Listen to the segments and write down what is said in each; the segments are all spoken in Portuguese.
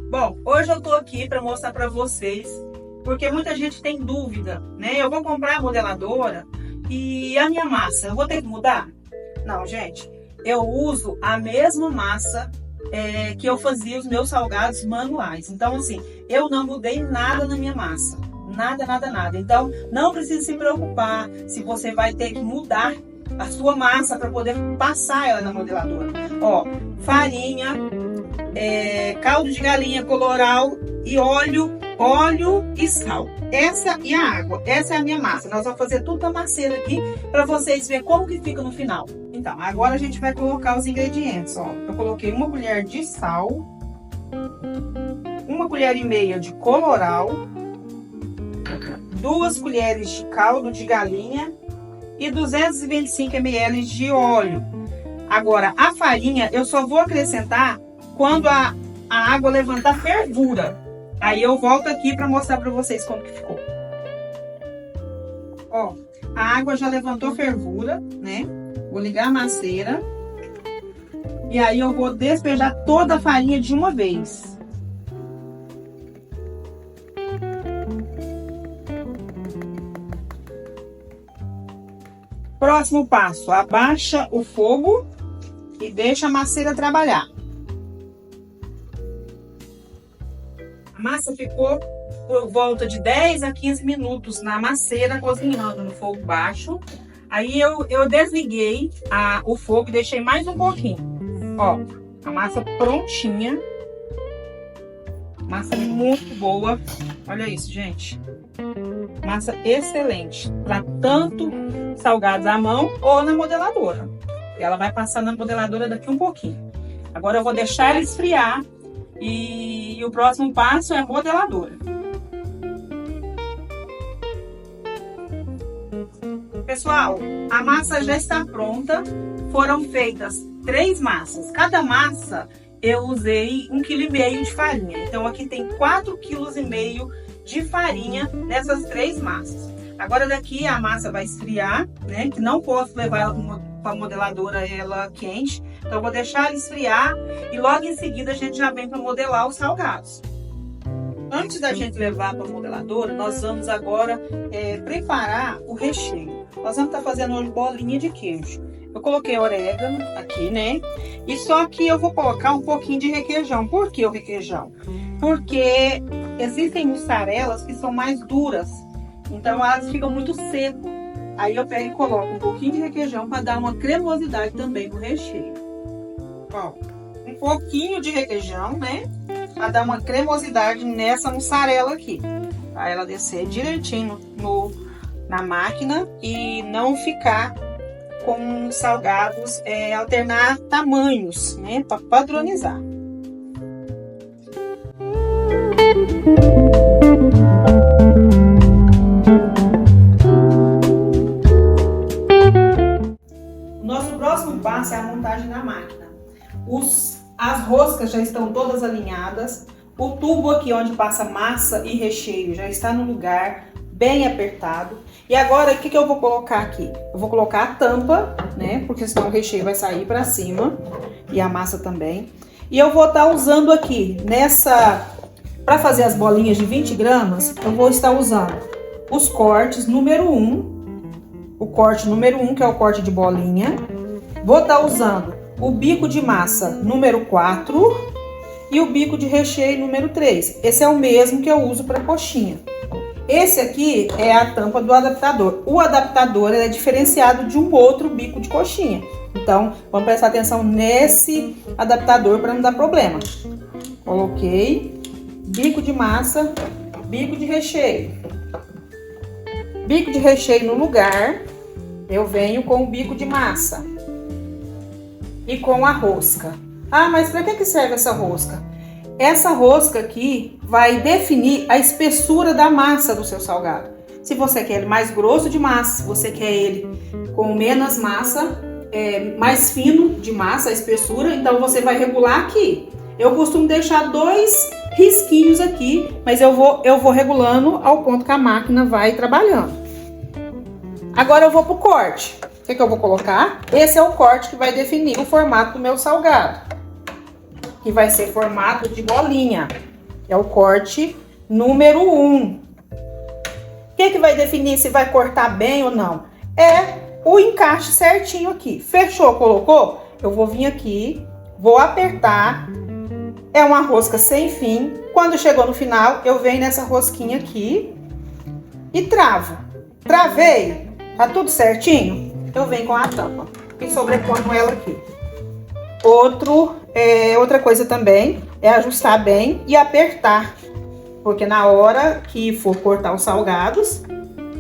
Bom, hoje eu tô aqui para mostrar para vocês, porque muita gente tem dúvida, né? Eu vou comprar a modeladora e a minha massa, eu vou ter que mudar? Não, gente, eu uso a mesma massa que eu fazia os meus salgados manuais. Então, assim, eu não mudei nada na minha massa. Nada, nada, nada. Então, não precisa se preocupar se você vai ter que mudar a sua massa para poder passar ela na modeladora. Ó, farinha, caldo de galinha coloral e óleo e sal. Essa e a água. Essa é a minha massa. Nós vamos fazer tudo na maceira aqui para vocês verem como que fica no final. Então, agora a gente vai colocar os ingredientes, ó. Eu coloquei 1 colher de sal, 1 colher e meia de coloral, 2 colheres de caldo de galinha e 225 ml de óleo. Agora, a farinha eu só vou acrescentar quando a água levantar fervura. Aí eu volto aqui para mostrar para vocês como que ficou. Ó, a água já levantou fervura, né? Vou ligar a maceira. E aí eu vou despejar toda a farinha de uma vez. Próximo passo, abaixa o fogo e deixa a maceira trabalhar. A massa ficou por volta de 10 a 15 minutos na maceira, cozinhando no fogo baixo. Aí eu desliguei o fogo e deixei mais um pouquinho. Ó, a massa prontinha. Massa muito boa. Olha isso, gente. Massa excelente. Para tanto salgados à mão ou na modeladora. Ela vai passar na modeladora daqui um pouquinho. Agora eu vou deixar ela esfriar. E o próximo passo é a modeladora. Pessoal, a massa já está pronta. Foram feitas 3 massas. Cada massa eu usei 1,5 kg de farinha. Então aqui tem 4,5 kg de farinha nessas 3 massas. Agora daqui a massa vai esfriar, né? Que não posso levar ela para a modeladora ela quente. Então eu vou deixar ela esfriar e logo em seguida a gente já vem para modelar os salgados. Antes da gente levar para a modeladora, nós vamos agora preparar o recheio. Nós vamos estar fazendo hoje bolinha de queijo. Eu coloquei orégano aqui, né? E só que eu vou colocar um pouquinho de requeijão. Por que o requeijão? Porque existem mussarelas que são mais duras. Então elas ficam muito secas. Aí eu pego e coloco um pouquinho de requeijão para dar uma cremosidade também no recheio. Ó, um pouquinho de requeijão, né? Para dar uma cremosidade nessa mussarela aqui. Para ela descer direitinho na máquina e não ficar com salgados, alternar tamanhos, né? Para padronizar. Nosso próximo passo é a montagem da máquina. As roscas já estão todas alinhadas. O tubo aqui onde passa massa e recheio já está no lugar, bem apertado. E agora o que eu vou colocar aqui? Eu vou colocar a tampa, né? Porque senão o recheio vai sair para cima e a massa também. E eu vou estar usando aqui para fazer as bolinhas de 20 gramas, eu vou estar usando os cortes número 1. O corte número 1, que é o corte de bolinha. Vou estar usando o bico de massa número 4 e o bico de recheio número 3. Esse é o mesmo que eu uso para coxinha. Esse aqui é a tampa do adaptador. O adaptador é diferenciado de um outro bico de coxinha. Então, vamos prestar atenção nesse adaptador para não dar problema. Coloquei bico de massa, bico de recheio. Bico de recheio no lugar, eu venho com o bico de massa e com a rosca. Ah, mas para que serve essa rosca? Essa rosca aqui vai definir a espessura da massa do seu salgado. Se você quer ele mais grosso de massa, se você quer ele com menos massa, mais fino de massa, a espessura, então você vai regular aqui. Eu costumo deixar 2 risquinhos aqui, mas eu vou regulando ao ponto que a máquina vai trabalhando. Agora eu vou pro corte. O que eu vou colocar? Esse é o corte que vai definir o formato do meu salgado, que vai ser formato de bolinha. É o corte número 1. O que vai definir se vai cortar bem ou não? É o encaixe certinho aqui. Fechou, colocou? Eu vou vir aqui, vou apertar. É uma rosca sem fim. Quando chegou no final, eu venho nessa rosquinha aqui e travo. Travei, tá tudo certinho? Eu venho com a tampa e sobreponho ela aqui. Outra coisa também é ajustar bem e apertar, porque na hora que for cortar os salgados,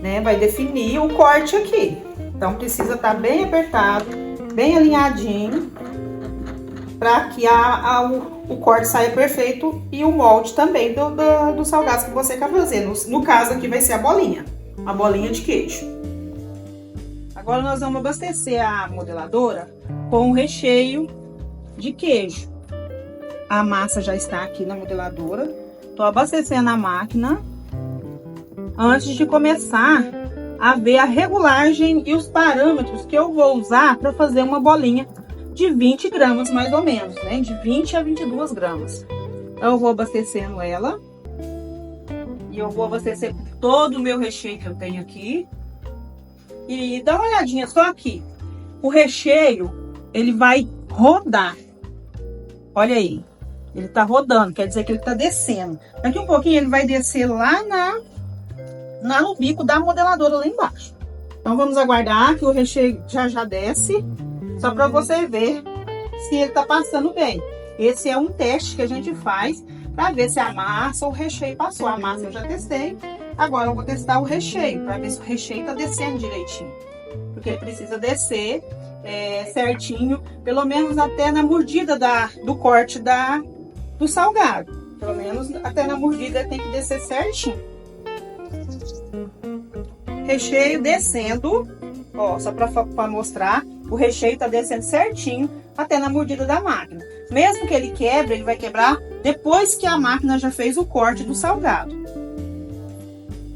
né, vai definir o corte aqui. Então precisa estar bem apertado, bem alinhadinho, para que o corte saia perfeito e o molde também dos salgados que você quer fazer. No caso aqui vai ser a bolinha, uma bolinha de queijo. Agora nós vamos abastecer a modeladora com o recheio de queijo. A massa já está aqui na modeladora. Tô abastecendo a máquina antes de começar a ver a regulagem e os parâmetros que eu vou usar para fazer uma bolinha de 20 gramas mais ou menos, né? De 20 a 22 gramas. Então eu vou abastecendo ela. E eu vou abastecer todo o meu recheio que eu tenho aqui. E dá uma olhadinha só aqui. O recheio, ele vai rodar. Olha aí. Ele tá rodando, quer dizer que ele tá descendo. Daqui um pouquinho ele vai descer lá no bico da modeladora lá embaixo. Então vamos aguardar que o recheio já desce. Só para você ver se ele tá passando bem. Esse é um teste que a gente faz para ver se a massa ou o recheio passou. A massa eu já testei. Agora eu vou testar o recheio, para ver se o recheio tá descendo direitinho. Porque ele precisa descer certinho, pelo menos até na mordida do corte do salgado. Pelo menos até na mordida tem que descer certinho. Recheio descendo, ó, só para mostrar, o recheio tá descendo certinho até na mordida da máquina. Mesmo que ele quebre, ele vai quebrar depois que a máquina já fez o corte do salgado.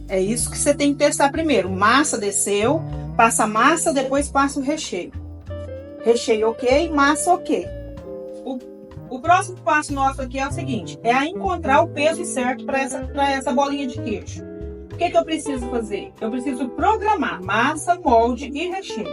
É isso que você tem que testar primeiro. Massa desceu, passa a massa, depois passa o recheio. Recheio ok, massa ok. O próximo passo nosso aqui é o seguinte, é encontrar o peso certo para essa bolinha de queijo. O que eu preciso fazer? Eu preciso programar massa, molde e recheio.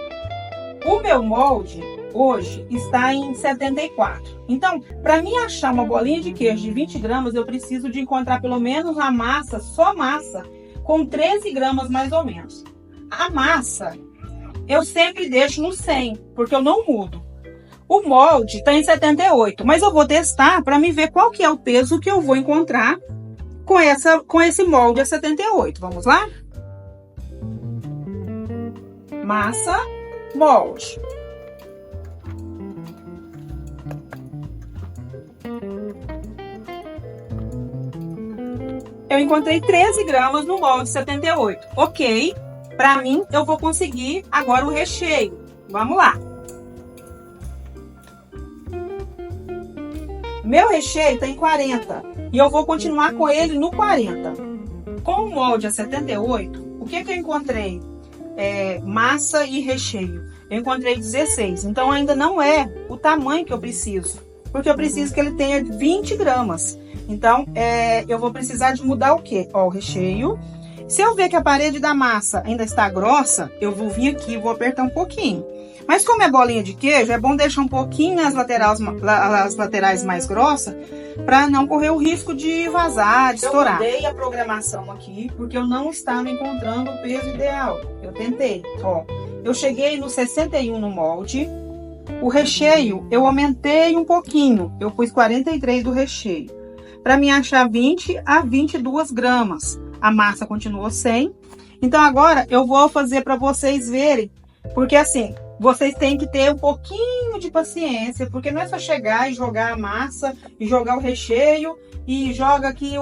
O meu molde hoje está em 74. Então, para mim achar uma bolinha de queijo de 20 gramas, eu preciso de encontrar pelo menos a massa, só massa, com 13 gramas mais ou menos. A massa, eu sempre deixo no 100, porque eu não mudo. O molde está em 78, mas eu vou testar para me ver qual que é o peso que eu vou encontrar com esse molde a 78. Vamos lá? Massa, molde. Eu encontrei 13 gramas no molde 78. Ok, para mim eu vou conseguir agora o recheio. Vamos lá. Meu recheio está em 40 e eu vou continuar com ele no 40. Com o molde a 78, o que eu encontrei? Massa e recheio. Eu encontrei 16, então ainda não é o tamanho que eu preciso, porque eu preciso que ele tenha 20 gramas. Então, eu vou precisar de mudar o quê? Ó, o recheio. Se eu ver que a parede da massa ainda está grossa, eu vou vir aqui e vou apertar um pouquinho. Mas como é bolinha de queijo, é bom deixar um pouquinho as laterais mais grossas, para não correr o risco de vazar, de estourar. Eu mudei a programação aqui, porque eu não estava encontrando o peso ideal. Eu tentei, ó. Eu cheguei no 61 no molde. O recheio, eu aumentei um pouquinho. Eu pus 43 do recheio. Para me achar 20 a 22 gramas. A massa continuou 100. Então agora eu vou fazer para vocês verem, porque assim, vocês têm que ter um pouquinho de paciência, porque não é só chegar e jogar a massa e jogar o recheio e joga aqui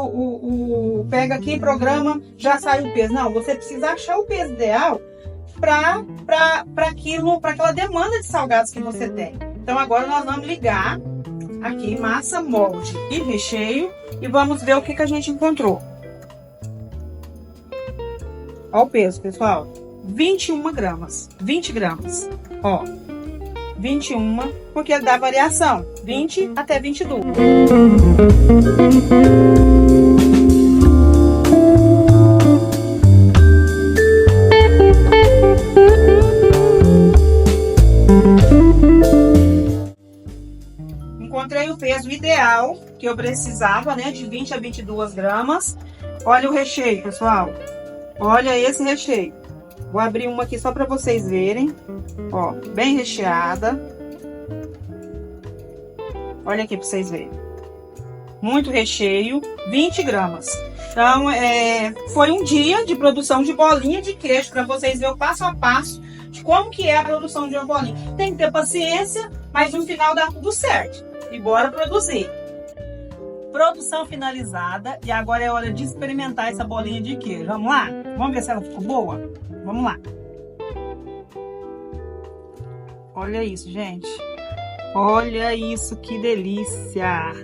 pega aqui, programa, já sai o peso. Não, você precisa achar o peso ideal para aquela demanda de salgados que você tem. Então agora nós vamos ligar aqui massa, molde e recheio e vamos ver o que a gente encontrou. Olha o peso, pessoal. 21 gramas. 20 gramas. Ó. 21, porque dá variação. 20 até 22. que eu precisava, né? De 20 a 22 gramas. Olha o recheio, pessoal. Olha esse recheio. Vou abrir uma aqui só para vocês verem. Ó, bem recheada. Olha aqui para vocês verem. Muito recheio, 20 gramas. Então, foi um dia de produção de bolinha de queijo, para vocês verem o passo a passo de como que é a produção de uma bolinha. Tem que ter paciência, mas no final dá tudo certo. E bora produzir. Produção finalizada e agora é hora de experimentar essa bolinha de queijo. Vamos lá? Vamos ver se ela ficou boa? Vamos lá. Olha isso, gente. Olha isso, que delícia!